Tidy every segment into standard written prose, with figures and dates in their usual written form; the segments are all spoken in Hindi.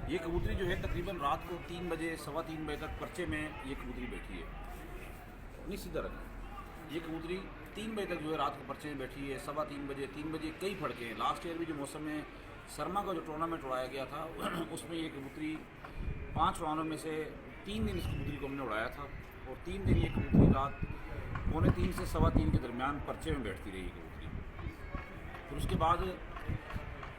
ये कबूतरी जो है तकरीबन रात को 3 बजे 3:15 बजे तक पर्चे में ये कबूतरी बैठी है। नहीं सीधा रखा। ये कबूतरी 3 बजे तक जो है रात को पर्चे में बैठी है। 3:15 बजे 3 बजे कई फड़के हैं। लास्ट ईयर भी जो मौसम में सरमा का जो टूर्नामेंट उड़ाया गया था उसमें ये कबूतरी 5 राउंडों में से 3 दिन इस कबूतरी को हमने उड़ाया था और 3 दिन ये कबूतरी रात 2:45 से 3:15 के दरमियान पर्चे में बैठती रही कबूतरी। फिर उसके बाद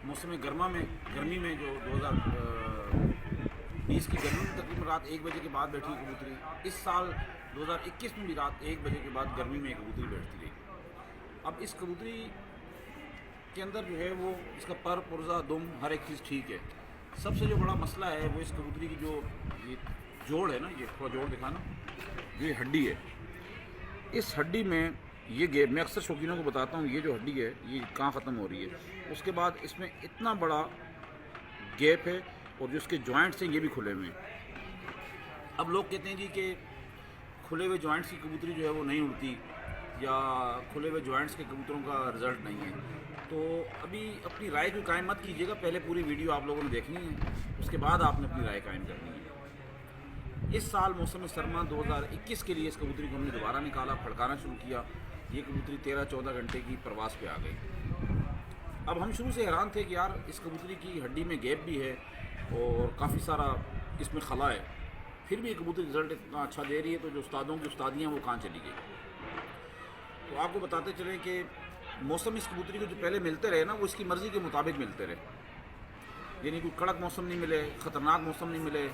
मौसम गर्मी में जो 2020 की गर्मी में तकरीबन रात 1 बजे के बाद बैठी कबूतरी। इस साल 2021 में भी रात 1 बजे के बाद गर्मी में कबूतरी बैठती रही। अब इस कबूतरी के अंदर जो है वो इसका पर पुर्जा दुम हर एक चीज़ ठीक है। सबसे जो बड़ा मसला है वो इस कबूतरी की जो ये जोड़ है ना, ये थोड़ा जोड़ दिखाना, ये हड्डी है। इस हड्डी में ये गैप, मैं अक्सर शौकीनों को बताता हूँ, ये जो हड्डी है ये कहाँ ख़त्म हो रही है, उसके बाद इसमें इतना बड़ा गैप है और जो इसके जॉइंट्स हैं ये भी खुले हुए हैं। अब लोग कहते हैं जी कि खुले हुए जॉइंट्स की कबूतरी जो है वो नहीं उड़ती या खुले हुए जॉइंट्स के कबूतरों का रिज़ल्ट नहीं है। तो अभी अपनी राय को कायम मत कीजिएगा, पहले पूरी वीडियो आप लोगों ने देखनी है, उसके बाद आपने अपनी राय कायम करनी है। इस साल मौसम सरमा 2021 के लिए इस कबूतरी को हमने दोबारा निकाला, फड़काना शुरू किया। ये कबूतरी 13-14 घंटे की प्रवास पे आ गई। अब हम शुरू से हैरान थे कि यार इस कबूतरी की हड्डी में गैप भी है और काफ़ी सारा इसमें खला है, फिर भी ये कबूतरी रिज़ल्ट इतना अच्छा दे रही है, तो जो उस्तादों की उस्तादियाँ वो कहाँ चली गई। तो आपको बताते चलें कि मौसम इस कबूतरी को जो पहले मिलते रहे ना वो इसकी मर्ज़ी के मुताबिक मिलते रहे, यानी कोई कड़क मौसम नहीं मिले, ख़तरनाक मौसम नहीं मिले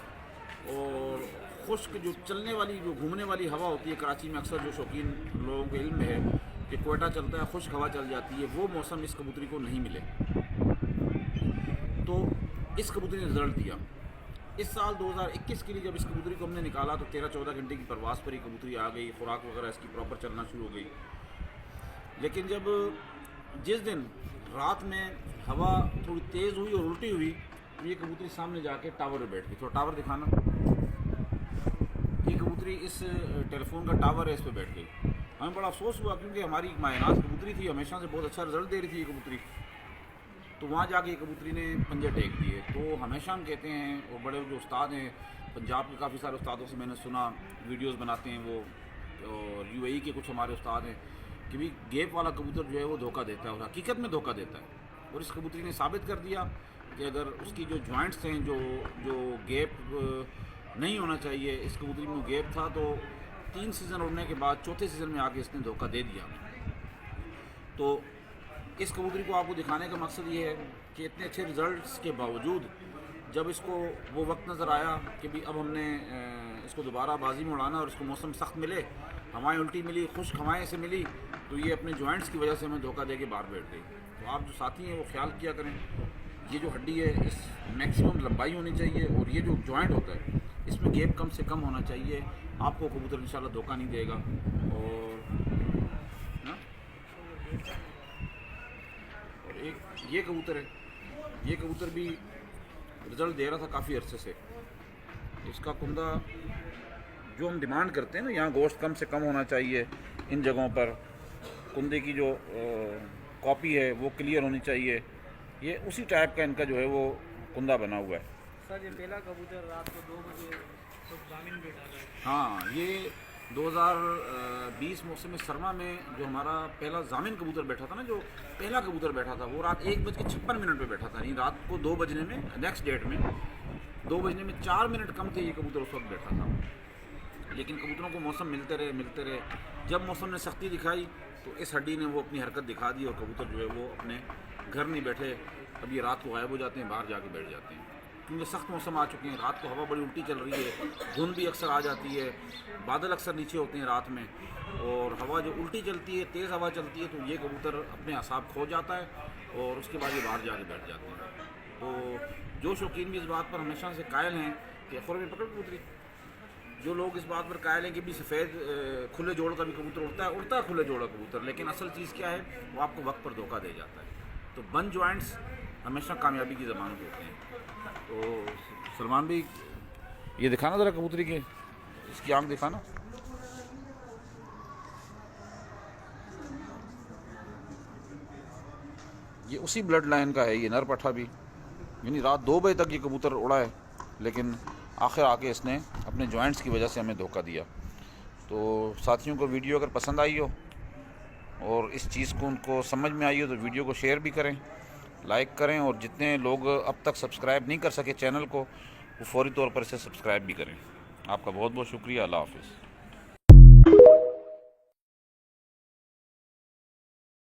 और खुश्क जो चलने वाली जो घूमने वाली हवा होती है। कराची में अक्सर जो शौकीन लोगों के इल्म है कि कोयटा चलता है, खुश्क हवा चल जाती है, वो मौसम इस कबूतरी को नहीं मिले। तो इस कबूतरी ने रिज़ल्ट दिया। इस साल 2021 के लिए जब इस कबूतरी को हमने निकाला तो 13-14 घंटे की प्रवास पर ही कबूतरी आ गई, खुराक वगैरह इसकी प्रॉपर चलना शुरू हो गई। लेकिन जब जिस दिन रात में हवा थोड़ी तेज़ हुई और उल्टी हुई तो ये कबूतरी सामने जाके टावर पर बैठ गई। थोड़ा टावर दिखाना, ये कबूतरी इस टेलीफोन का टावर है, इस पर बैठ गई। हमें बड़ा अफसोस हुआ क्योंकि हमारी मायनाज कबूतरी थी, हमेशा से बहुत अच्छा रिजल्ट दे रही थी ये कबूतरी। तो वहाँ जाके ये कबूतरी ने पंजे टेक दिए। तो हमेशा हम कहते हैं, और बड़े जो उस्ताद हैं पंजाब के, काफ़ी सारे उस्तादों से मैंने सुना, वीडियोस बनाते हैं वो, और यूएई के कुछ हमारे उस्ताद हैं कि भाई गैप वाला कबूतर जो है वो धोखा देता है, और हकीकत में धोखा देता है। और इस कबूतरी ने साबित कर दिया कि अगर उसकी जो जॉइंट्स हैं, जो गैप नहीं होना चाहिए, इस कबूतरी में गैप था, तो 3 सीज़न उड़ने के बाद चौथे सीज़न में आके इसने धोखा दे दिया। तो इस कबूतरी को आपको दिखाने का मकसद ये है कि इतने अच्छे रिज़ल्ट्स के बावजूद जब इसको वो वक्त नज़र आया कि भाई अब हमने इसको दोबारा बाजी में उड़ाना और इसको मौसम सख्त मिले, हवाएं उल्टी मिली, खुश्क हवाएं से मिली, तो ये अपने जॉइंट्स की वजह से हमें धोखा दे के बाहर बैठ गई। तो आप जो साथी हैं वो ख्याल किया करें, ये जो हड्डी है इस मैक्सिमम लंबाई होनी चाहिए और ये जो जॉइंट होता है इसमें गैप कम से कम होना चाहिए। आपको कबूतर इंशाल्लाह धोखा नहीं देगा। और एक ये कबूतर है, ये कबूतर भी रिज़ल्ट दे रहा था काफ़ी अरसे से। इसका कुंदा जो हम डिमांड करते हैं ना, यहाँ गोश्त कम से कम होना चाहिए, इन जगहों पर कुंदे की जो कॉपी है वो क्लियर होनी चाहिए, ये उसी टाइप का इनका जो है वो कुंदा बना हुआ है। सर ये पहला कबूतर रात को 2 बजे तो जामिन बैठा था। हाँ, ये 2020 मौसम सरमा में जो हमारा पहला जामिन कबूतर बैठा था ना, जो पहला कबूतर बैठा था वो रात 1:56 पे बैठा था, नहीं रात को 2 बजने में, नेक्स्ट डेट में 2 बजने में 4 मिनट कम थे, ये कबूतर उस वक्त बैठा था। लेकिन कबूतरों को मौसम मिलते रहे। जब मौसम ने सख्ती दिखाई तो इस हड्डी ने वो अपनी हरकत दिखा दी और कबूतर जो है वो अपने घर नहीं बैठे, अब ये रात को गायब हो जाते हैं, बाहर जाके बैठ जाते हैं, क्योंकि सख्त मौसम आ चुके हैं। रात को हवा बड़ी उल्टी चल रही है, धुंध भी अक्सर आ जाती है, बादल अक्सर नीचे होते हैं रात में, और हवा जो उल्टी चलती है, तेज़ हवा चलती है, तो ये कबूतर अपने असाब खो जाता है और उसके बाद ये बाहर जाके बैठ जाते हैं। तो जो शौकीन भी इस बात पर हमेशा से कायल हैं कि खुर में पकड़ कबूतरी, जो लोग इस बात पर कायल हैं कि भी सफ़ेद खुले जोड़ का भी कबूतर उड़ता है खुले जोड़ का कबूतर, लेकिन असल चीज़ क्या है वो आपको वक्त पर धोखा दे जाता है। तो बंद जॉइंट्स हमेशा कामयाबी की ज़मानत होते हैं। तो सलमान भाई ये दिखाना ज़रा कबूतरी के, इसकी आँख दिखाना। ये उसी ब्लड लाइन का है, ये नर पठा भी, यानी रात 2 बजे तक ये कबूतर उड़ा है। लेकिन आखिर आके इसने अपने जॉइंट्स की वजह से हमें धोखा दिया। तो साथियों को वीडियो अगर पसंद आई हो और इस चीज़ को उनको समझ में आई हो तो वीडियो को शेयर भी करें, लाइक करें, और जितने लोग अब तक सब्सक्राइब नहीं कर सके चैनल को वो फौरी तौर पर इसे सब्सक्राइब भी करें। आपका बहुत बहुत शुक्रिया। अल्लाह हाफ़िज़।